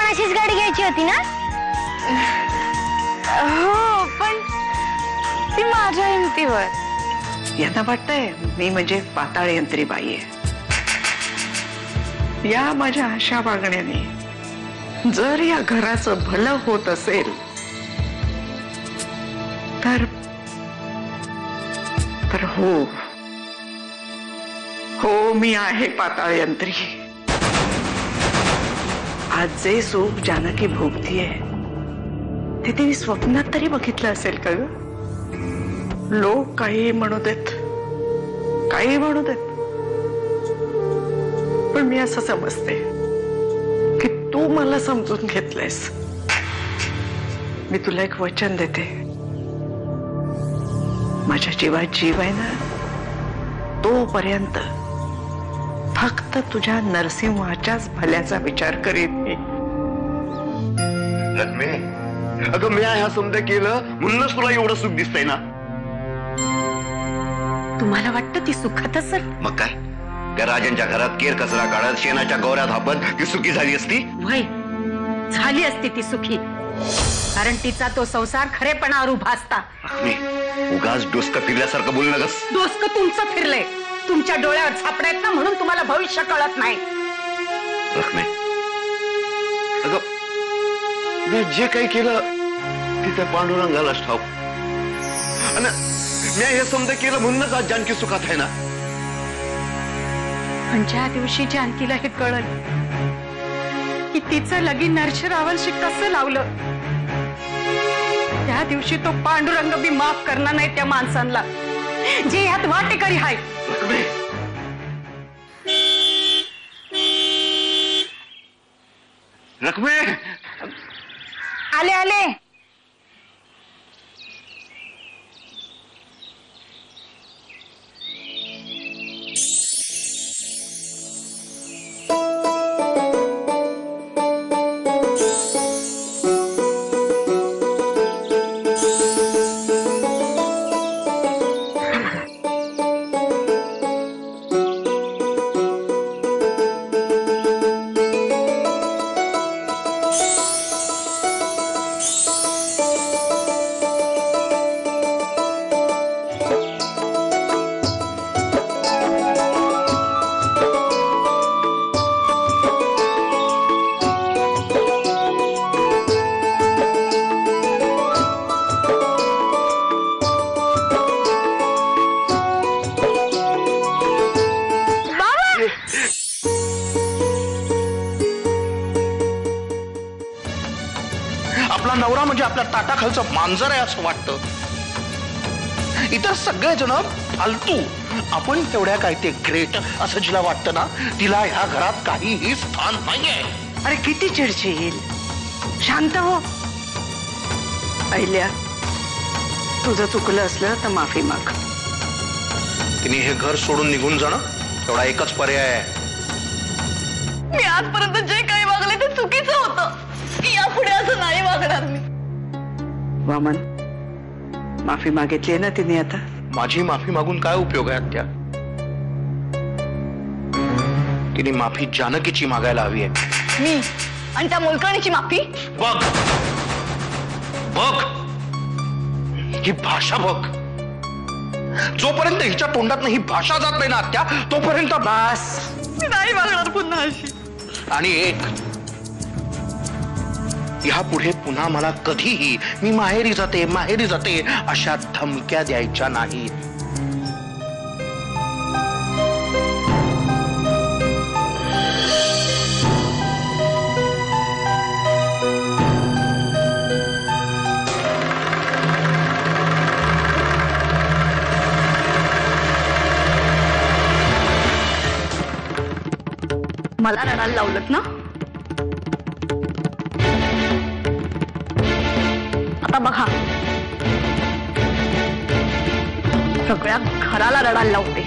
पण अशीच गाडी घ्यायची होती ना? हो, पण ती माझ्या हिमतीवर. यांना वाटतंय मी म्हणजे पाताळ यंत्री बाई आहे. या माझ्या अशा वागण्याने जर या घराचं भलं होत असेल तर तर हो मी आहे पाताळ यंत्री. आज जे सुख जानकी भोगतीये ते तिने स्वप्नात तरी बघितलं असेल का ग? लोक काही म्हणू देत, काही म्हणू देत, पण मी असं समजते की तू मला समजून घेतलंयस. मी तुला एक वचन देते, माझ्या जीवात जीव आहे ना तोपर्यंत फक्त तुझ्या नरसिंहाच्याच भल्याचा विचार करीन मी. लक्ष्मी, अगं मी ह्या समजा केलं म्हणूनच तुला एवढं सुख दिसतंय ना. तुम्हाला वाटतं ती सुखात असेल? मग काय, त्या राजांच्या घरात केर कचरा काढत शेणाच्या गौऱ्या धापत ती सुखी झाली असती? वय झाली असती ती सुखी, कारण तिचा तो संसार खरेपणावर उभा असता. उगाच डोसकं फिरल्यासारखं बोलू नकस. डोसकं तुमचं फिरलंय, तुमच्या डोळ्यावर छापडायत ना, म्हणून तुम्हाला भविष्य कळत नाही. लक्ष्मी, अगं मी जे काही केलं ते त्या पांडुरंगालाच ठाऊक. आणि मी हे समजा केलं म्हणूनच आज जानकी सुखात आहे ना. पण ज्या दिवशी जानकीला हे कळलं की तिचं लगीन नरशिरावरशी कसं लावलं, त्या दिवशी तो पांडुरंग बी माफ करणार नाही त्या माणसांना जे ह्यात वाटेकरी आहे. लक्ष्मी, आले आले. आपला नवरा म्हणजे आपल्या ताटाखालचं मांजर आहे असं वाटतं. इतर सगळेजण फालतू, आपण तेवढ्या काय ते ग्रेट असं जिला वाटतं ना, तिला ह्या घरात काहीही स्थान नाहीये. अरे किती चिडचिड, शांत हो. पहिल्या तुझं चुकलं असलं तर माफी माग. तिने हे घर सोडून निघून जाणं तेवढा एकच पर्याय आहे. मी आजपर्यंत जे काही वागले ते चुकीचं होतं. यापुढे असं नाही वागणार मी. वामन, माफी मागितली ना तिने आता. माझी माफी मागून काय उपयोग आहे आत्या? तिने माफी जानकीची मागायला हवी आहे. मी आणि त्या मोलकरणीची माफी? बघ बघ, ही भाषा बघ. जोपर्यंत हिच्या तोंडात ही भाषा जात नाही ना आत्या, तोपर्यंत बस. मी नाही वागणार पुन्हा अशी. आणि एक, यापुढे पुन्हा मला कधीही मी माहेरी जाते अशा धमक्या द्यायच्या नाहीत. मला रडायला लावलत ना. आता बघा, सगळ्या घराला रडायला लावते.